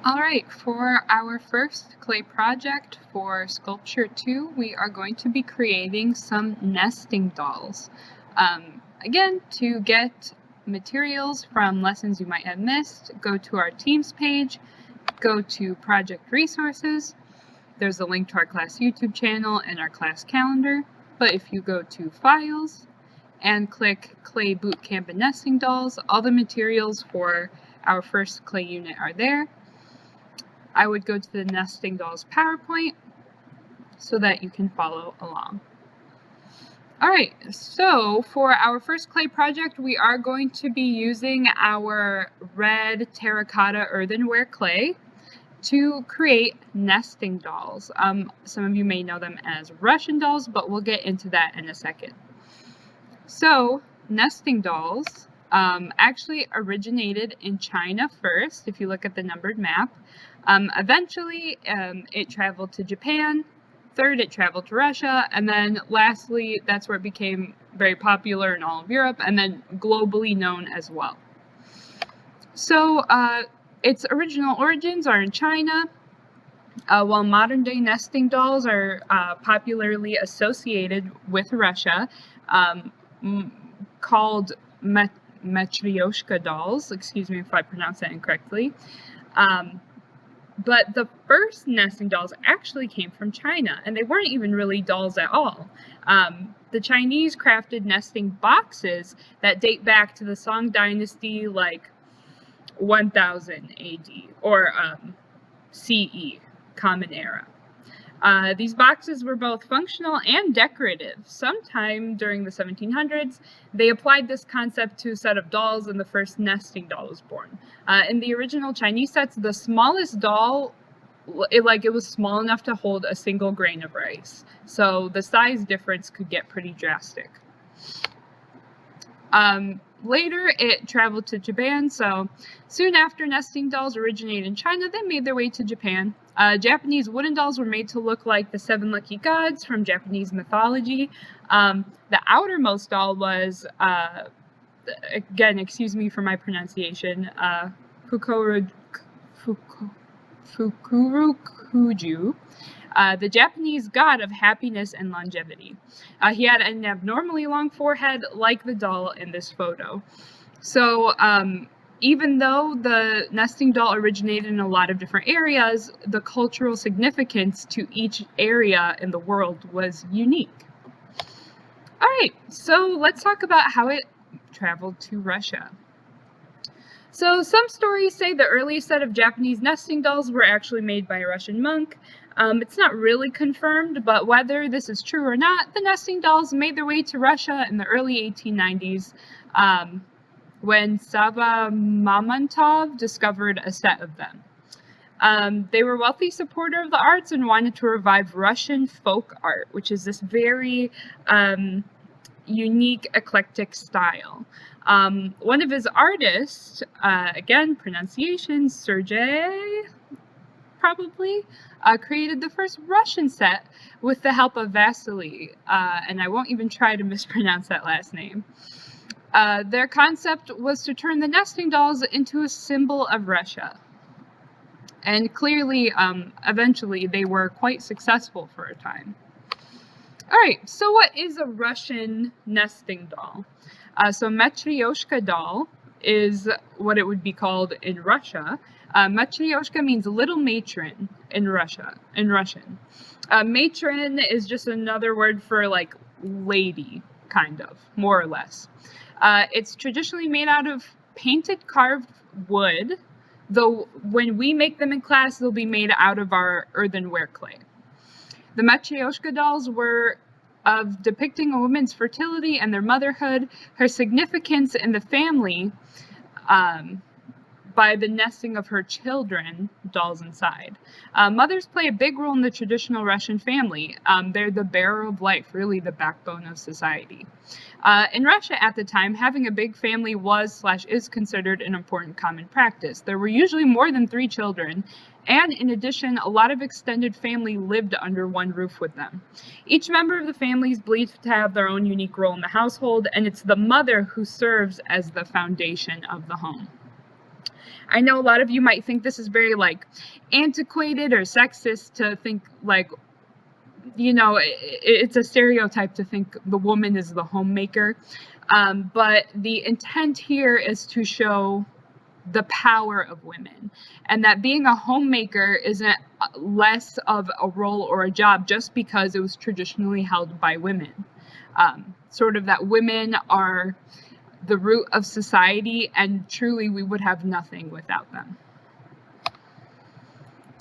All right, for our first clay project for Sculpture 2, we are going to be creating some nesting dolls. Again, to get materials from lessons you might have missed, go to our Teams page, go to Project Resources. There's a link to our class YouTube channel and our class calendar. But if you go to Files and click Clay Bootcamp and Nesting Dolls, all the materials for our first clay unit are there. I would go to the Nesting Dolls PowerPoint so that you can follow along. Alright, so for our first clay project, we are going to be using our red terracotta earthenware clay to create nesting dolls. Some of you may know them as Russian dolls, but we'll get into that in a second. So, nesting dolls actually originated in China first, if you look at the numbered map. Eventually, it traveled to Japan. Third, it traveled to Russia. And then lastly, that's where it became very popular in all of Europe and then globally known as well. So, its original origins are in China, while modern-day nesting dolls are popularly associated with Russia, called Matryoshka dolls. Excuse me if I pronounce that incorrectly. But the first nesting dolls actually came from China, and they weren't even really dolls at all. The Chinese crafted nesting boxes that date back to the Song Dynasty, like 1000 AD, or CE, Common Era. These boxes were both functional and decorative. Sometime during the 1700s, they applied this concept to a set of dolls, and the first nesting doll was born. In the original Chinese sets, the smallest doll, it was small enough to hold a single grain of rice. So the size difference could get pretty drastic. Later, it traveled to Japan, so soon after nesting dolls originated in China, they made their way to Japan. Japanese wooden dolls were made to look like the 7 lucky gods from Japanese mythology. The outermost doll was, again, excuse me for my pronunciation, Fukurokuju, the Japanese god of happiness and longevity. He had an abnormally long forehead like the doll in this photo. So, even though the nesting doll originated in a lot of different areas, the cultural significance to each area in the world was unique. Alright, so let's talk about how it traveled to Russia. So some stories say the earliest set of Japanese nesting dolls were actually made by a Russian monk. It's not really confirmed, but whether this is true or not, the nesting dolls made their way to Russia in the early 1890s when Sava Mamontov discovered a set of them. They were a wealthy supporter of the arts and wanted to revive Russian folk art, which is this very unique, eclectic style. One of his artists, again, pronunciation, Sergei, probably, created the first Russian set with the help of Vasily, and I won't even try to mispronounce that last name. Their concept was to turn the nesting dolls into a symbol of Russia. And clearly, eventually, they were quite successful for a time. Alright, so what is a Russian nesting doll? So Matryoshka doll is what it would be called in Russia. Matryoshka means little matron in Russian. Matron is just another word for like lady, kind of, more or less. It's traditionally made out of painted carved wood, though when we make them in class, they'll be made out of our earthenware clay. The Matryoshka dolls were of depicting a woman's fertility and their motherhood, her significance in the family by the nesting of her children, dolls inside. Mothers play a big role in the traditional Russian family. They're the bearer of life, really the backbone of society. In Russia at the time, having a big family was/is considered an important common practice. There were usually more than 3 children, and in addition, a lot of extended family lived under one roof with them. Each member of the family is believed to have their own unique role in the household, and it's the mother who serves as the foundation of the home. I know a lot of you might think this is very like antiquated or sexist to think like, you know, it's a stereotype to think the woman is the homemaker. But the intent here is to show the power of women, and that being a homemaker isn't less of a role or a job just because it was traditionally held by women. Sort of that women are the root of society, and truly we would have nothing without them.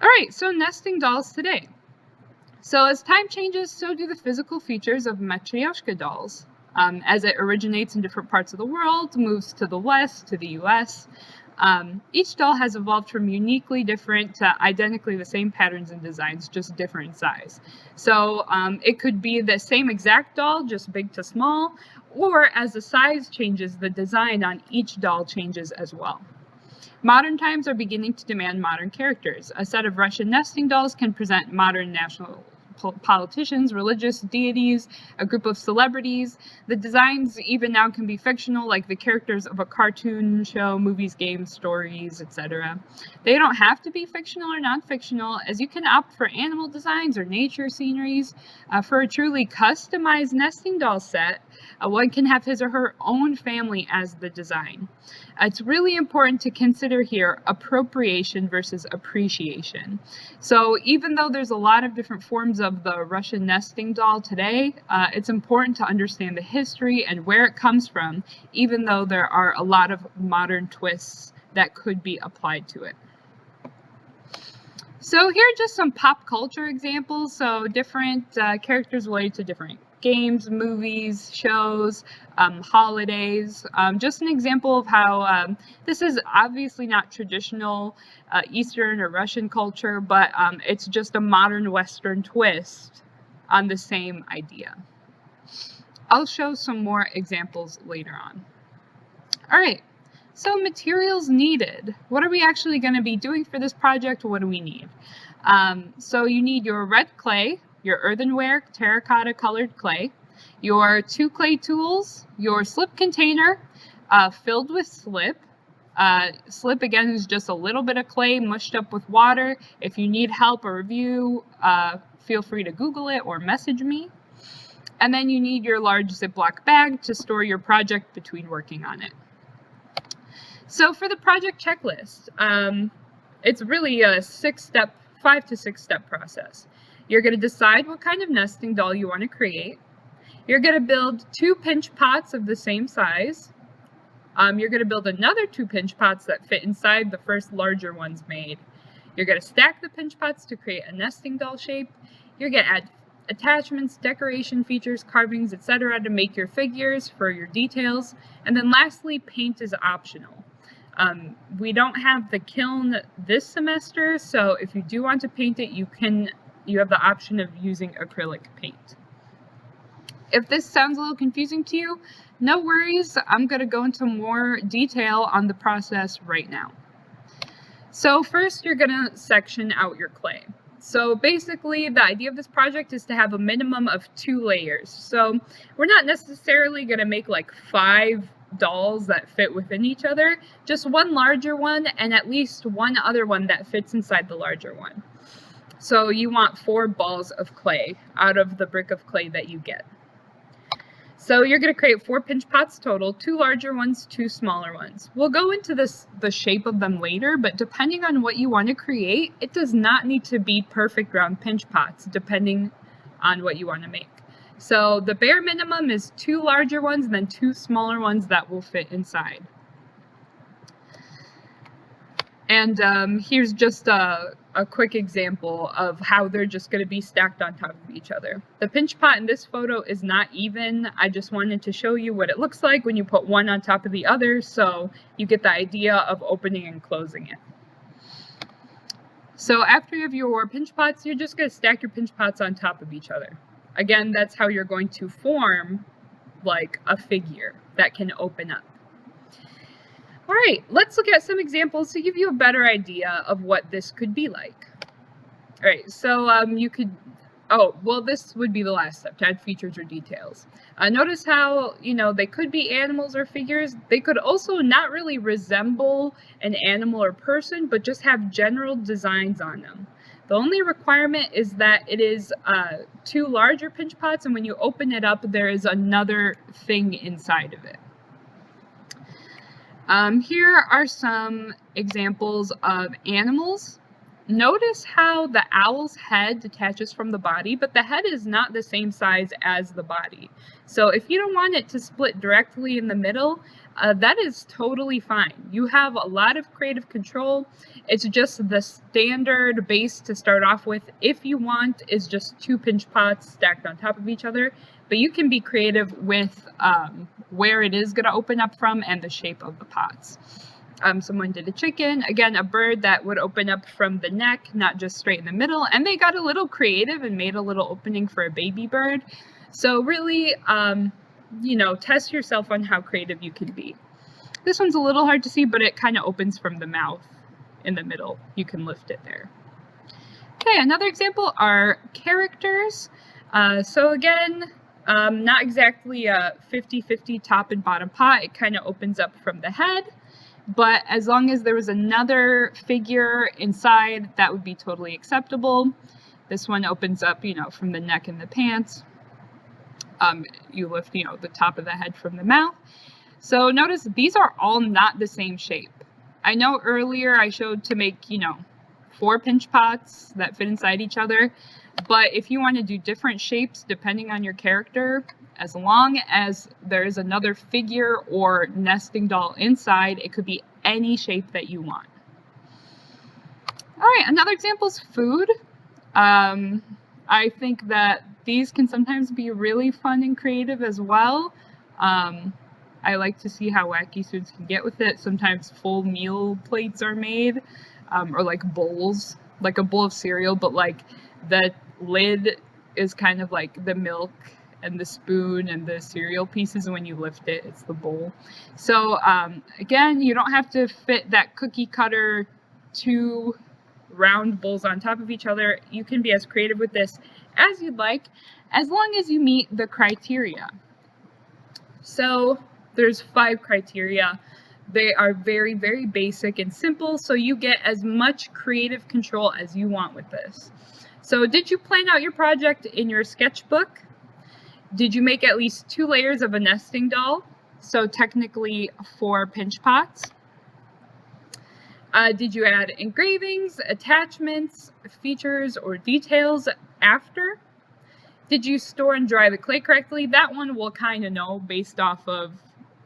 All right, so nesting dolls today. So as time changes, so do the physical features of Matryoshka dolls. As it originates in different parts of the world, moves to the West, to the US. Each doll has evolved from uniquely different to identically the same patterns and designs, just different in size. So it could be the same exact doll, just big to small, or as the size changes, the design on each doll changes as well. Modern times are beginning to demand modern characters. A set of Russian nesting dolls can present modern national politicians, religious deities, a group of celebrities. The designs even now can be fictional, like the characters of a cartoon show, movies, games, stories, etc. They don't have to be fictional or non-fictional, as you can opt for animal designs or nature sceneries. For a truly customized nesting doll set, one can have his or her own family as the design. It's really important to consider here appropriation versus appreciation. So even though there's a lot of different forms of the Russian nesting doll today, it's important to understand the history and where it comes from, even though there are a lot of modern twists that could be applied to it. So here are just some pop culture examples. So different characters related to different games, movies, shows, holidays. Just an example of how this is obviously not traditional Eastern or Russian culture, but it's just a modern Western twist on the same idea. I'll show some more examples later on. All right, so materials needed. What are we actually going to be doing for this project? What do we need? So you need your red clay, your earthenware terracotta colored clay, your 2 clay tools, your slip container filled with slip. Slip again is just a little bit of clay mushed up with water. If you need help or review, feel free to Google it or message me. And then you need your large Ziploc bag to store your project between working on it. So for the project checklist, it's really a 5 to 6 step process. You're going to decide what kind of nesting doll you want to create. You're going to build 2 pinch pots of the same size. You're going to build another 2 pinch pots that fit inside the first larger ones made. You're going to stack the pinch pots to create a nesting doll shape. You're going to add attachments, decoration features, carvings, etc. to make your figures for your details. And then lastly, paint is optional. We don't have the kiln this semester, so if you do want to paint it, you have the option of using acrylic paint. If this sounds a little confusing to you, no worries. I'm going to go into more detail on the process right now. So first, you're going to section out your clay. So basically, the idea of this project is to have a minimum of 2 layers. So we're not necessarily going to make like 5 dolls that fit within each other, just one larger one and at least one other one that fits inside the larger one. So you want 4 balls of clay out of the brick of clay that you get. So you're going to create 4 pinch pots total, 2 larger ones, 2 smaller ones. We'll go into the shape of them later, but depending on what you want to create, it does not need to be perfect round pinch pots, depending on what you want to make. So the bare minimum is 2 larger ones and then 2 smaller ones that will fit inside. And here's just a quick example of how they're just going to be stacked on top of each other. The pinch pot in this photo is not even. I just wanted to show you what it looks like when you put one on top of the other, so you get the idea of opening and closing it. So after you have your pinch pots, you're just going to stack your pinch pots on top of each other. Again, that's how you're going to form like a figure that can open up. All right, let's look at some examples to give you a better idea of what this could be like. All right, so you could Oh, well, this would be the last step, to add features or details. Notice how, they could be animals or figures. They could also not really resemble an animal or person, but just have general designs on them. The only requirement is that it is 2 larger pinch pots, and when you open it up, there is another thing inside of it. Here are some examples of animals. Notice how the owl's head detaches from the body, but the head is not the same size as the body. So if you don't want it to split directly in the middle, that is totally fine. You have a lot of creative control. It's just the standard base to start off with, if you want, is just 2 pinch pots stacked on top of each other. But you can be creative with where it is going to open up from and the shape of the pots. Someone did a chicken, again, a bird that would open up from the neck, not just straight in the middle, and they got a little creative and made a little opening for a baby bird. So really, test yourself on how creative you can be. This one's a little hard to see, but it kind of opens from the mouth in the middle. You can lift it there. Okay, another example are characters. So again, not exactly a 50-50 top and bottom pot. It kind of opens up from the head. But as long as there was another figure inside, that would be totally acceptable. This one opens up, from the neck and the pants. You lift, the top of the head from the mouth. So notice these are all not the same shape. I know earlier I showed to make, 4 pinch pots that fit inside each other. But if you want to do different shapes depending on your character, as long as there's another figure or nesting doll inside, it could be any shape that you want. All right, another example is food. I think that these can sometimes be really fun and creative as well. I like to see how wacky students can get with it. Sometimes full meal plates are made, or like bowls, like a bowl of cereal, but like the lid is kind of like the milk and the spoon and the cereal pieces, and when you lift it, it's the bowl. So again, you don't have to fit that cookie cutter 2 round bowls on top of each other. You can be as creative with this as you'd like, as long as you meet the criteria. So there's 5 criteria. They are very, very basic and simple, so you get as much creative control as you want with this. So did you plan out your project in your sketchbook? Did you make at least 2 layers of a nesting doll? So technically 4 pinch pots. Did you add engravings, attachments, features, or details after? Did you store and dry the clay correctly? That one we'll kind of know based off of,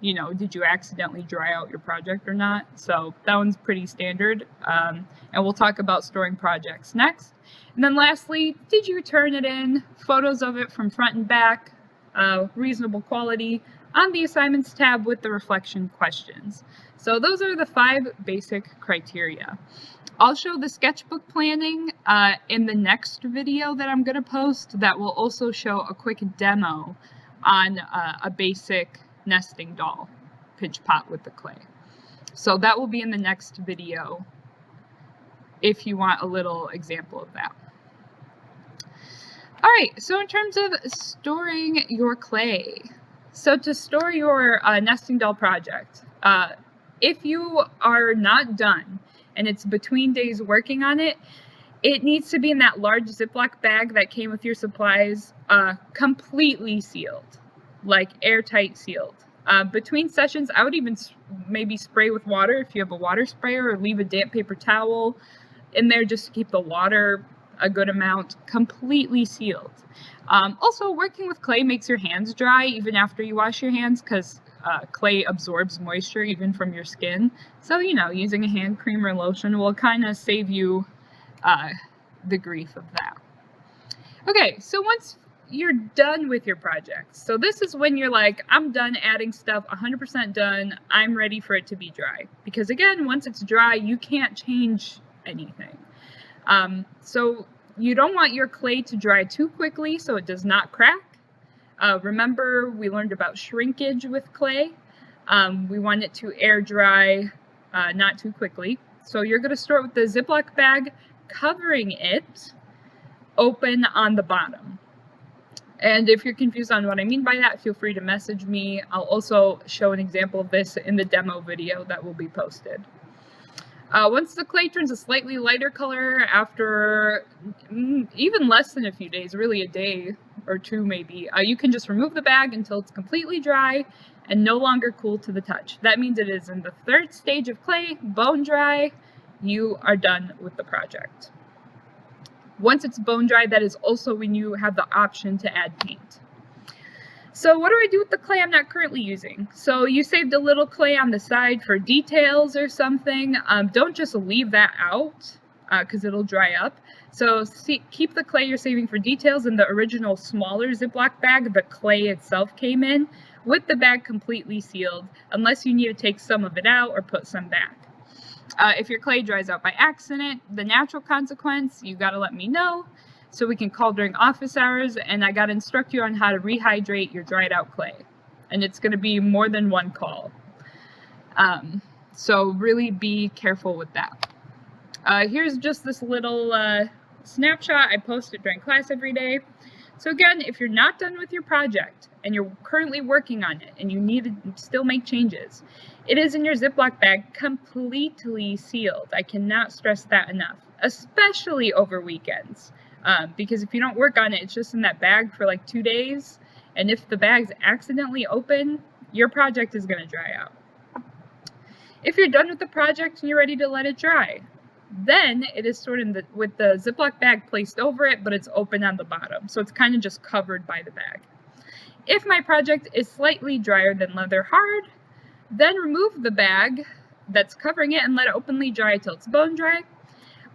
did you accidentally dry out your project or not? So that one's pretty standard. And we'll talk about storing projects next. And then lastly, did you turn it in? Photos of it from front and back, reasonable quality, on the assignments tab with the reflection questions. So those are the 5 basic criteria. I'll show the sketchbook planning in the next video that I'm going to post that will also show a quick demo on a basic nesting doll pinch pot with the clay. So that will be in the next video if you want a little example of that. All right, so in terms of storing your clay, so to store your nesting doll project, if you are not done and it's between days working on it, it needs to be in that large Ziploc bag that came with your supplies, completely sealed, like airtight sealed. Between sessions, I would even maybe spray with water if you have a water sprayer, or leave a damp paper towel in there just to keep the water a good amount, completely sealed. Also, working with clay makes your hands dry even after you wash your hands, because clay absorbs moisture even from your skin. So, using a hand cream or lotion will kind of save you the grief of that. Okay, so once you're done with your project, so this is when you're like, I'm done adding stuff, 100% done, I'm ready for it to be dry. Because again, once it's dry, you can't change anything. So you don't want your clay to dry too quickly so it does not crack. Remember, we learned about shrinkage with clay. We want it to air dry not too quickly. So you're going to store it with the Ziploc bag covering it open on the bottom. And if you're confused on what I mean by that, feel free to message me. I'll also show an example of this in the demo video that will be posted. Once the clay turns a slightly lighter color after even less than a few days, really a day or two maybe, you can just remove the bag until it's completely dry and no longer cool to the touch. That means it is in the third stage of clay, bone dry. You are done with the project. Once it's bone dry, that is also when you have the option to add paint. So what do I do with the clay I'm not currently using? So you saved a little clay on the side for details or something. Don't just leave that out because it'll dry up. So keep the clay you're saving for details in the original smaller Ziploc bag the clay itself came in, with the bag completely sealed, unless you need to take some of it out or put some back. If your clay dries out by accident, the natural consequence, you gotta let me know so we can call during office hours, and I gotta instruct you on how to rehydrate your dried out clay. And it's gonna be more than one call. So really be careful with that. Here's just this little snapshot I post it during class every day. So again, if you're not done with your project and you're currently working on it and you need to still make changes, it is in your Ziploc bag completely sealed. I cannot stress that enough, especially over weekends. Because if you don't work on it, it's just in that bag for like 2 days. And if the bag's accidentally open, your project is gonna dry out. If you're done with the project and you're ready to let it dry, then it is stored with the Ziploc bag placed over it, but it's open on the bottom. So it's kind of just covered by the bag. If my project is slightly drier than leather hard, then remove the bag that's covering it and let it openly dry until it's bone dry.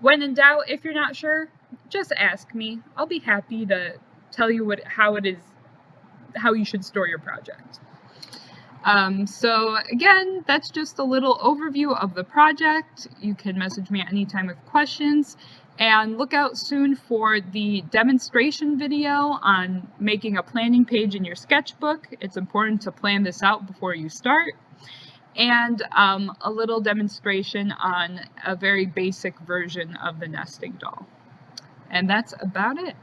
When in doubt, if you're not sure, just ask me. I'll be happy to tell you how you should store your project. So again, that's just a little overview of the project. You can message me at any time with questions, and look out soon for the demonstration video on making a planning page in your sketchbook. It's important to plan this out before you start. And a little demonstration on a very basic version of the nesting doll. And that's about it.